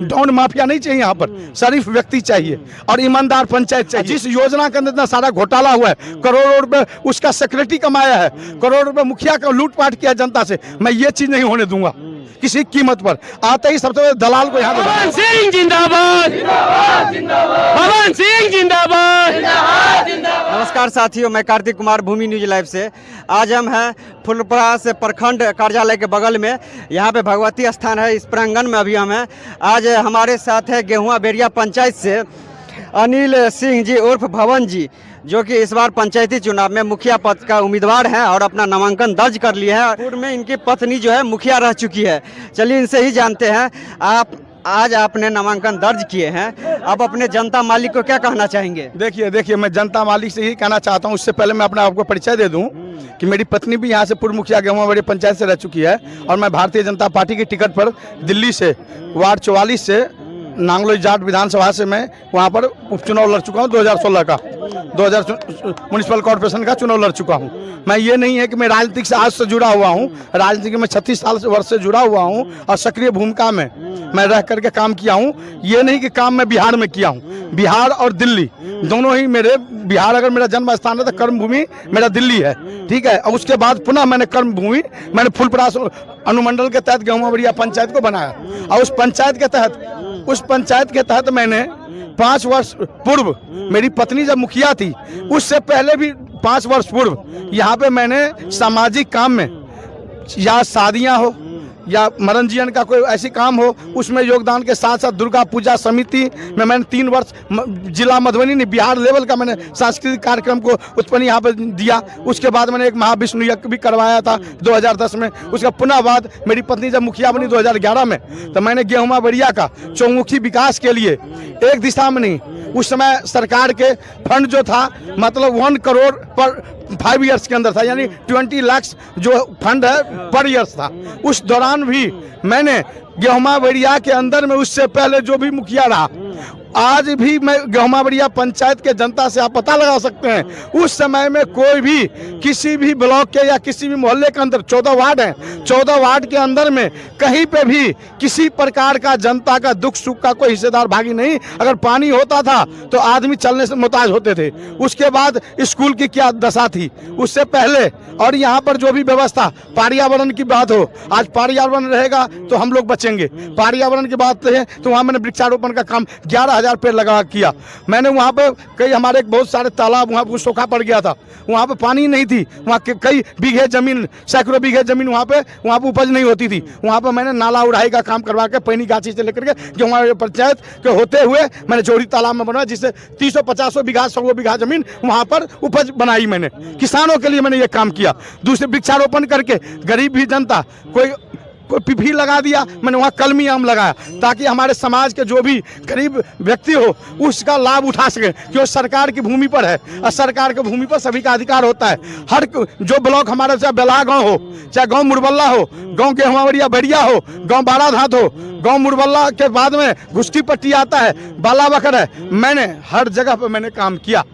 Don mafia नहीं चाहिए, यहाँ पर शरीफ व्यक्ति चाहिए और ईमानदार पंचायत चाहिए। जिस योजना के अंदर इतना सारा घोटाला हुआ है, करोड़ों रुपए उसका सेक्रेटरी कमाया है, करोड़ रुपए मुखिया का लूटपाट किया जनता से, मैं ये चीज नहीं होने दूंगा किसी कीमत पर। आते ही सबसे पहले दलाल को यहाँ भवन सिंह जिंदाबाद, भवन सिंह जिंदाबाद। नमस्कार साथियों, मैं कार्तिक कुमार, भूमि न्यूज लाइव से। आज हम हैं फुलपरास प्रखंड कार्यालय के बगल में, यहाँ पे भगवती स्थान है, इस प्रांगण में अभी हम हैं। आज हमारे साथ है गेहुआ बेरिया पंचायत से अनिल सिंह जी उर्फ भवन जी, जो कि इस बार पंचायती चुनाव में मुखिया पद का उम्मीदवार हैं और अपना नामांकन दर्ज कर लिए हैं। पूर्व में इनकी पत्नी जो है मुखिया रह चुकी है। चलिए इनसे ही जानते हैं। आज आपने नामांकन दर्ज किए हैं, अब अपने जनता मालिक को क्या कहना चाहेंगे? देखिए मैं जनता मालिक से ही कहना चाहता हूँ। उससे पहले मैं अपना आपको परिचय दे दूँ कि मेरी पत्नी भी यहाँ से पूर्व मुखिया गेहुआ बेरिया पंचायत से रह चुकी है और मैं भारतीय जनता पार्टी की टिकट पर दिल्ली से वार्ड 44 से नांगलोई जाट विधानसभा से मैं वहाँ पर उपचुनाव लड़ चुका हूँ। 2016 का 2000 म्यूनिसिपल कॉर्पोरेशन का चुनाव लड़ चुका हूँ। मैं ये नहीं है कि मैं राजनीतिक से आज से जुड़ा हुआ हूँ, राजनीतिक में 36 साल वर्ष से जुड़ा हुआ हूँ और सक्रिय भूमिका में मैं रह करके काम किया हूँ। ये नहीं कि काम मैं बिहार में किया हूँ, बिहार और दिल्ली दोनों ही मेरे, बिहार अगर मेरा जन्म स्थान है तो कर्म भूमि मेरा दिल्ली है, ठीक है। और उसके बाद पुनः मैंने कर्म भूमि मैंने फुलपरास अनुमंडल के तहत गेहुआ बेरिया पंचायत को बनाया और उस पंचायत के तहत मैंने 5 वर्ष पूर्व, मेरी पत्नी जब मुखिया थी उससे पहले भी 5 वर्ष पूर्व यहाँ पे मैंने सामाजिक काम में, या शादियाँ हो या मरण जीवन का कोई ऐसी काम हो, उसमें योगदान के साथ साथ दुर्गा पूजा समिति में मैंने 3 वर्ष जिला मधुबनी ने बिहार लेवल का मैंने सांस्कृतिक कार्यक्रम को उत्पन्न यहाँ पर दिया। उसके बाद मैंने एक महाविष्णु यज्ञ भी करवाया था 2010 में। उसका पुनः बाद मेरी पत्नी जब मुखिया बनी 2011 में, तो मैंने गेहुआ बेरिया का चौमुखी विकास के लिए एक दिशा में नहीं, उस समय सरकार के फंड जो था मतलब 1 करोड़ पर 5 ईयर्स के अंदर था, यानी 20 लाख जो फंड है पर ईयर्स था। उस दौरान भी मैंने गेहुआ बेरिया के अंदर में उससे पहले जो भी मुखिया रहा, आज भी मैं गेहुआ बेरिया पंचायत के जनता से आप पता लगा सकते हैं, उस समय में कोई भी किसी भी ब्लॉक के या किसी भी मोहल्ले के अंदर 14 वार्ड हैं, 14 वार्ड के अंदर में कहीं पे भी किसी प्रकार का जनता का दुख सुख का कोई हिस्सेदार भागी नहीं। अगर पानी होता था तो आदमी चलने से मुहताज होते थे। उसके बाद स्कूल की क्या दशा थी उससे पहले, और यहाँ पर जो भी व्यवस्था, पर्यावरण की बात हो, आज पर्यावरण रहेगा तो हम लोग बचेंगे। पर्यावरण की बात है तो वहाँ मैंने वृक्षारोपण का काम 11,000 पेड़ लगा किया। मैंने वहाँ पे कई हमारे बहुत सारे तालाब वहाँ पर सूखा पड़ गया था, वहाँ पे पानी नहीं थी, वहाँ कई बीघे जमीन, सैकड़ों बीघे जमीन वहाँ पे उपज नहीं होती थी। वहाँ पे मैंने नाला उड़ाई का काम करवा के पैनी गाछी से लेकर के जो हमारे पंचायत के होते हुए मैंने जोड़ी तालाब में बनवाया, जिससे 350 बीघा 100 बीघा जमीन वहाँ पर उपज बनाई। मैंने किसानों के लिए मैंने ये काम किया। दूसरे वृक्षारोपण करके गरीब भी जनता, कोई पिपी लगा दिया, मैंने वहाँ कलमी आम लगाया ताकि हमारे समाज के जो भी गरीब व्यक्ति हो उसका लाभ उठा सके, क्योंकि सरकार की भूमि पर है और सरकार की भूमि पर सभी का अधिकार होता है। हर जो ब्लॉक हमारे, चाहे बेला गाँव हो, चाहे गाँव मुरबल्ला हो, गाँव गेहुआ बेरिया हो, गाँव बाराधात हो, गाँव मुरबल्ला के बाद में घुसकी पट्टी आता है, बाला बकर है, मैंने हर जगह पर मैंने काम किया।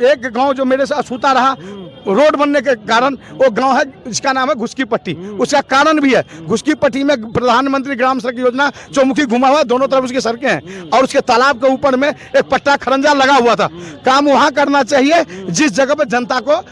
एक गांव जो मेरे से अछूता रहा रोड बनने के कारण, वो गांव है जिसका नाम है घुसकी पट्टी। उसका कारण भी है, घुसकी पट्टी में प्रधानमंत्री ग्राम सड़क योजना चौमुखी घुमा हुआ, दोनों तरफ उसकी सड़कें हैं और उसके तालाब के ऊपर में एक पट्टा खरंजा लगा हुआ था। काम वहाँ करना चाहिए जिस जगह पर जनता को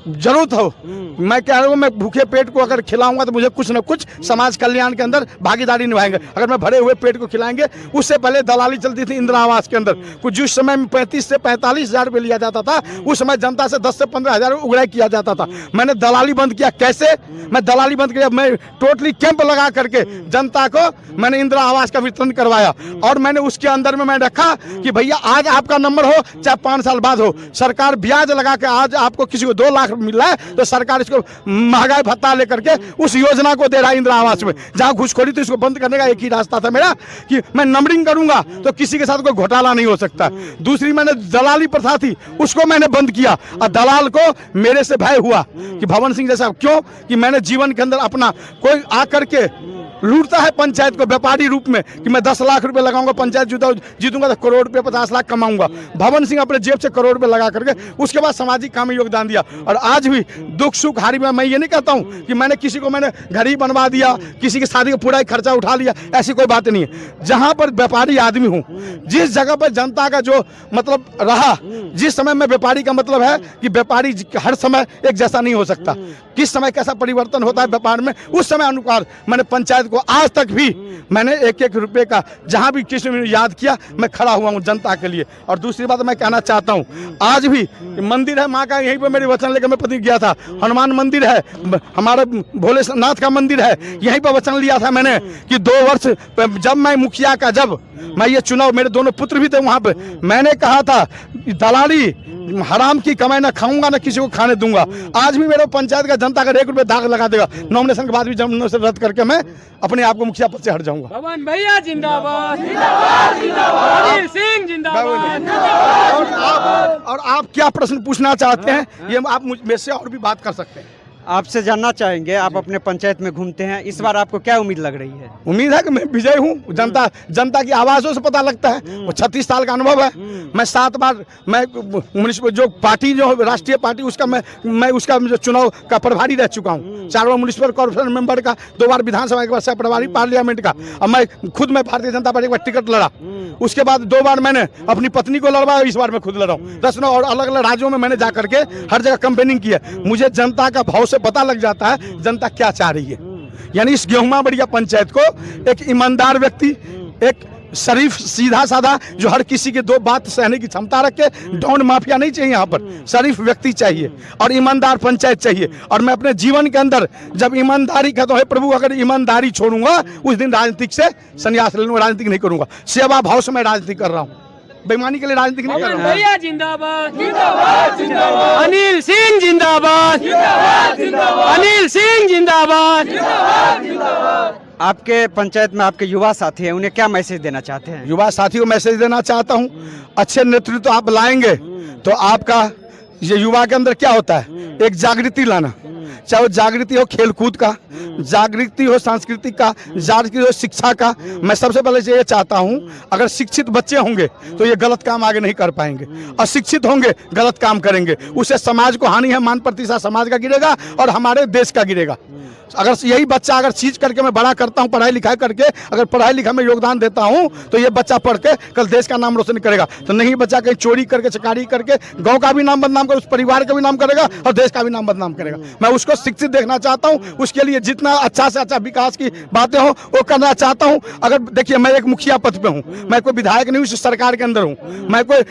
जरूरत हो। मैं कह रहा हूँ, मैं भूखे पेट को अगर खिलाऊंगा तो मुझे कुछ न कुछ समाज कल्याण के अंदर भागीदारी निभाएंगे। अगर मैं भरे हुए पेट को खिलाएंगे, उससे पहले दलाली चलती थी इंदिरा आवास के अंदर, कुछ जिस समय में 35 से 45 हज़ार रुपये लिया जाता था, उस समय जनता से 10 से 15 हज़ार उगराई किया जाता था। मैंने दलाली बंद किया। कैसे मैं दलाली बंद किया? मैं टोटली कैंप लगा करके जनता को मैंने इंदिरा आवास का वितरण करवाया और मैंने उसके अंदर में मैं रखा कि भैया आज आपका नंबर हो चाहे 5 साल बाद हो, सरकार ब्याज लगा के आज आपको किसी को 2 लाख मिल रहा है तो सरकार इसको महंगाई भत्ता लेकर के उस योजना को दे रहा है इंदिरा आवास में। जहां घुसखोरी तो इसको बंद करने का एक ही रास्ता था मेरा कि मैं नंबरिंग करूंगा तो किसी के साथ कोई घोटाला नहीं हो सकता। दूसरी मैंने दलाली प्रथा थी उसको मैंने बंद किया और दलाल को मेरे से भय हुआ कि भवन सिंह जैसा, क्यों कि मैंने जीवन के अंदर अपना कोई आकर के लूटता है पंचायत को व्यापारी रूप में कि मैं 10 लाख रुपए लगाऊंगा, पंचायत जीतूंगा तो करोड़ रुपए 50 लाख कमाऊंगा। भवन सिंह अपने जेब से करोड़ रुपए लगा करके उसके बाद सामाजिक काम में योगदान दिया। और आज भी दुख सुख हारी में मैं ये नहीं कहता हूँ कि मैंने किसी को मैंने घर ही बनवा दिया, किसी की शादी का पूरा ही खर्चा उठा लिया, ऐसी कोई बात नहीं है। जहाँ पर व्यापारी आदमी हूँ, जिस जगह पर जनता का जो मतलब रहा, जिस समय में व्यापारी का मतलब है कि व्यापारी हर समय एक जैसा नहीं हो सकता, किस समय कैसा परिवर्तन होता है व्यापार में, उस समय अनुसार मैंने पंचायत को आज तक भी मैंने एक एक रुपए का जहां भी किसी ने याद किया मैं खड़ा हुआ हूं जनता के लिए। और दूसरी बात मैं कहना चाहता हूं, आज भी मंदिर है माँ का, यहीं पर मेरे वचन लेकर मैं पति गया था। हनुमान मंदिर है, हमारा भोलेनाथ का मंदिर है, यहीं पर वचन लिया था मैंने कि 2 वर्ष जब मैं मुखिया का, जब मैं ये चुनाव, मेरे दोनों पुत्र भी थे वहां पे, मैंने कहा था दलाली हराम की कमाई ना खाऊंगा ना किसी को खाने दूंगा। आज भी मेरे पंचायत का जनता का 1 रुपए दाग लगा देगा, नॉमिनेशन के बाद भी जब नॉमिनेशन रद्द करके मैं अपने आप को मुखिया पद से हट जाऊंगा। भवन भैया जिंदाबाद, अनिल सिंह जिंदाबाद। और आप क्या प्रश्न पूछना चाहते हैं, ये आप मुझ से और भी बात कर सकते हैं। आपसे जानना चाहेंगे, आप अपने पंचायत में घूमते हैं, इस बार आपको क्या उम्मीद लग रही है? उम्मीद है कि मैं विजय हूँ। जनता की आवाज़ों से पता लगता है, वो 36 साल का अनुभव है। मैं 7 बार मैं म्युनिसिपल जो पार्टी जो राष्ट्रीय पार्टी उसका मैं उसका जो चुनाव का प्रभारी रह चुका हूँ। 4 बार म्युनिसिपल कॉर्पोरेशन मेंबर का, 2 बार विधानसभा, 1 बार सह प्रभारी पार्लियामेंट का। और मैं खुद मैं भारतीय जनता पार्टी का टिकट लड़ा, उसके बाद 2 बार मैंने अपनी पत्नी को लड़वाया, इस बार मैं खुद लड़ा हूँ। 10 और अलग अलग राज्यों में मैंने जा करके हर जगह कैंपेनिंग की है। मुझे जनता का भाव से पता लग जाता है जनता क्या चाह रही है। यानी इस गेहुमा बढ़िया पंचायत को एक ईमानदार व्यक्ति, एक शरीफ सीधा साधा जो हर किसी के 2 बात सहने की क्षमता रखे, डॉन माफिया नहीं चाहिए, यहाँ पर शरीफ व्यक्ति चाहिए और ईमानदार पंचायत चाहिए। और मैं अपने जीवन के अंदर जब ईमानदारी कहता हूँ, प्रभु अगर ईमानदारी छोड़ूंगा उस दिन राजनीतिक से संन्यास ले लूंगा, राजनीतिक नहीं करूंगा। सेवा भाव से मैं राजनीति कर रहा हूँ, बेईमानी के लिए राजनीति नहीं कर रहा हूँ। भैया जिंदाबाद, अनिल सिंह जिंदाबाद, अनिल सिंह जिंदाबाद। आपके पंचायत में आपके युवा साथी हैं, उन्हें क्या मैसेज देना चाहते हैं? युवा साथियों को मैसेज देना चाहता हूं, अच्छे नेतृत्व आप लाएंगे तो आपका ये युवा के अंदर क्या होता है, एक जागृति लाना, चाहे वो जागृति हो खेलकूद का, जागृति हो सांस्कृतिक का, जागृति हो शिक्षा का। मैं सबसे पहले ये चाहता हूं, अगर शिक्षित बच्चे होंगे तो ये गलत काम आगे नहीं कर पाएंगे, अशिक्षित होंगे गलत काम करेंगे, उससे समाज को हानि है, मान प्रतिशत समाज का गिरेगा और हमारे देश का गिरेगा। अगर यही बच्चा अगर चीज करके मैं बड़ा करता हूं, पढ़ाई लिखाई करके अगर पढ़ाई लिखाई में योगदान देता हूं, तो ये बच्चा पढ़ के कल देश का नाम रोशन करेगा। तो नहीं बच्चा कहीं चोरी करके, चकारी करके गांव का भी नाम बदनाम कर, उस परिवार का भी नाम करेगा और देश का भी नाम बदनाम करेगा। मैं उसको शिक्षित देखना चाहता हूं, उसके लिए जितना अच्छा से अच्छा विकास की बातें हो वो करना चाहता हूं। अगर देखिए मैं एक मुखिया पद पे हूं, मैं कोई विधायक नहीं हूं, सरकार के अंदर हूं, मैं कोई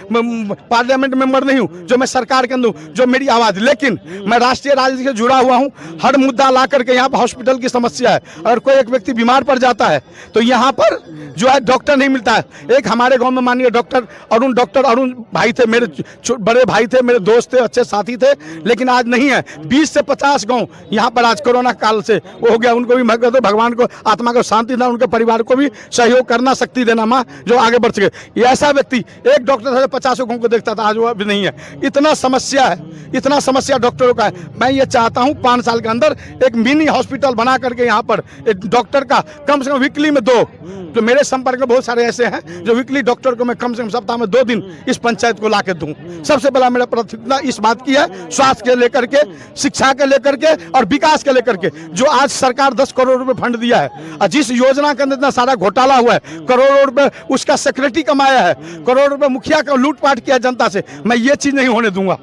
पार्लियामेंट मेंबर नहीं हूं जो मैं सरकार के अंदर हूं, जो मेरी आवाज, लेकिन मैं राष्ट्रीय राजनीति से जुड़ा हुआ हूं। हर मुद्दा ला करके यहाँ पर हॉस्पिटल की समस्या है, अगर कोई एक व्यक्ति बीमार पड़ जाता है तो यहाँ पर जो है डॉक्टर नहीं मिलता है। एक हमारे गांव में माननीय डॉक्टर अरुण भाई थे, मेरे बड़े भाई थे, मेरे दोस्त थे, अच्छे साथी थे, लेकिन आज नहीं है। 20 से 50 गांव यहाँ पर आज कोरोना काल से वो हो गया। उनको भी भगवान को आत्मा को शांति देना, उनके परिवार को भी सहयोग करना, शक्ति देना माँ, जो आगे बढ़ सके। ऐसा व्यक्ति एक डॉक्टर था 50 गांव को देखता था, आज वो भी नहीं है। इतना समस्या है, इतना समस्या डॉक्टरों का है। मैं ये चाहता हूँ 5 साल के अंदर एक मिनी हॉस्पिटल बना करके यहाँ पर एक डॉक्टर का कम से कम वीकली में 2, तो मेरे संपर्क में बहुत सारे ऐसे हैं जो वीकली डॉक्टर को मैं कम से कम सप्ताह में 2 दिन इस पंचायत को ला के दूं। सबसे पहला मेरा प्राथमिकता इस बात की है, स्वास्थ्य के लेकर के, शिक्षा के लेकर के और विकास के लेकर के। जो आज सरकार 10 करोड़ रुपए फंड दिया है और जिस योजना के अंदर इतना सारा घोटाला हुआ है, करोड़ों रुपए उसका सेक्रेटरी कमाया है, करोड़ रुपए मुखिया का लूटपाट किया जनता से, मैं ये चीज नहीं होने दूंगा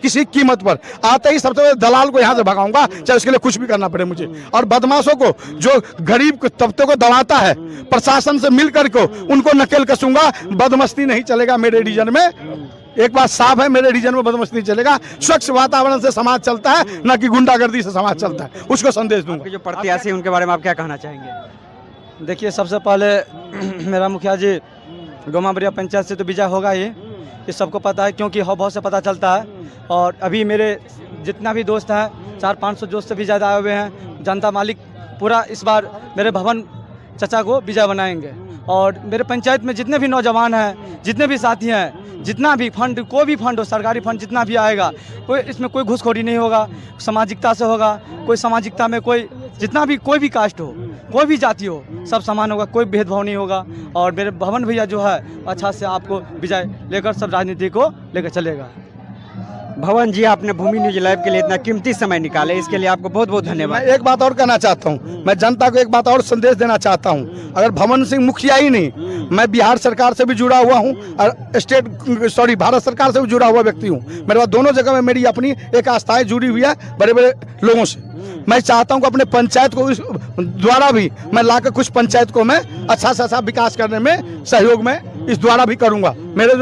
किसी कीमत पर। आते ही सबसे पहले दलाल को यहाँ से भगाऊंगा, चाहे उसके लिए कुछ भी करना पड़े मुझे। और बदमाशों को, जो गरीब तबके को दबाता है, प्रशासन से मिलकर को उनको नकेल कसूंगा। बदमस्ती नहीं चलेगा मेरे रीजन में, एक बात साफ है, मेरे रीजन में बदमस्ती नहीं चलेगा। स्वच्छ वातावरण से समाज चलता है, न कि गुंडागर्दी से समाज चलता है। उसको संदेश दूंगा। जो प्रत्याशी उनके बारे में आप क्या कहना चाहेंगे? देखिए, सबसे पहले मेरा मुखिया जी गेहुमा बढ़िया पंचायत से तो विजय होगा ही, ये सबको पता है, क्योंकि हाव से पता चलता है। और अभी मेरे जितना भी दोस्त हैं, 400-500 दोस्त से भी ज़्यादा आए हुए हैं। जनता मालिक पूरा इस बार मेरे भवन चचा को विजय बनाएंगे और मेरे पंचायत में जितने भी नौजवान हैं, जितने भी साथी हैं, जितना भी फंड, कोई भी फंड हो, सरकारी फंड जितना भी आएगा, कोई इसमें कोई घूसखोरी नहीं होगा, सामाजिकता से होगा। कोई सामाजिकता में कोई जितना भी कोई भी कास्ट हो, कोई भी जाति हो, सब समान होगा, कोई भेदभाव नहीं होगा। और मेरे भवन भैया जो है अच्छा से आपको विजय लेकर सब राजनीति को लेकर चलेगा। भवन जी, आपने भूमि न्यूज लाइव के लिए इतना कीमती समय निकाले, इसके लिए आपको बहुत बहुत मैं धन्यवाद। एक बात और कहना चाहता हूँ, मैं जनता को एक बात और संदेश देना चाहता हूँ। अगर भवन सिंह मुखिया ही नहीं, मैं बिहार सरकार से भी जुड़ा हुआ हूँ और भारत सरकार से भी जुड़ा हुआ व्यक्ति हूँ। मेरे पास दोनों जगह में मेरी अपनी एक आस्थाएं जुड़ी हुई है बड़े बड़े लोगों से। मैं चाहता हूं कि अपने पंचायत को इस द्वारा भी मैं लाकर कुछ पंचायत को मैं अच्छा से अच्छा विकास करने में सहयोग में इस द्वारा भी करूंगा। मेरे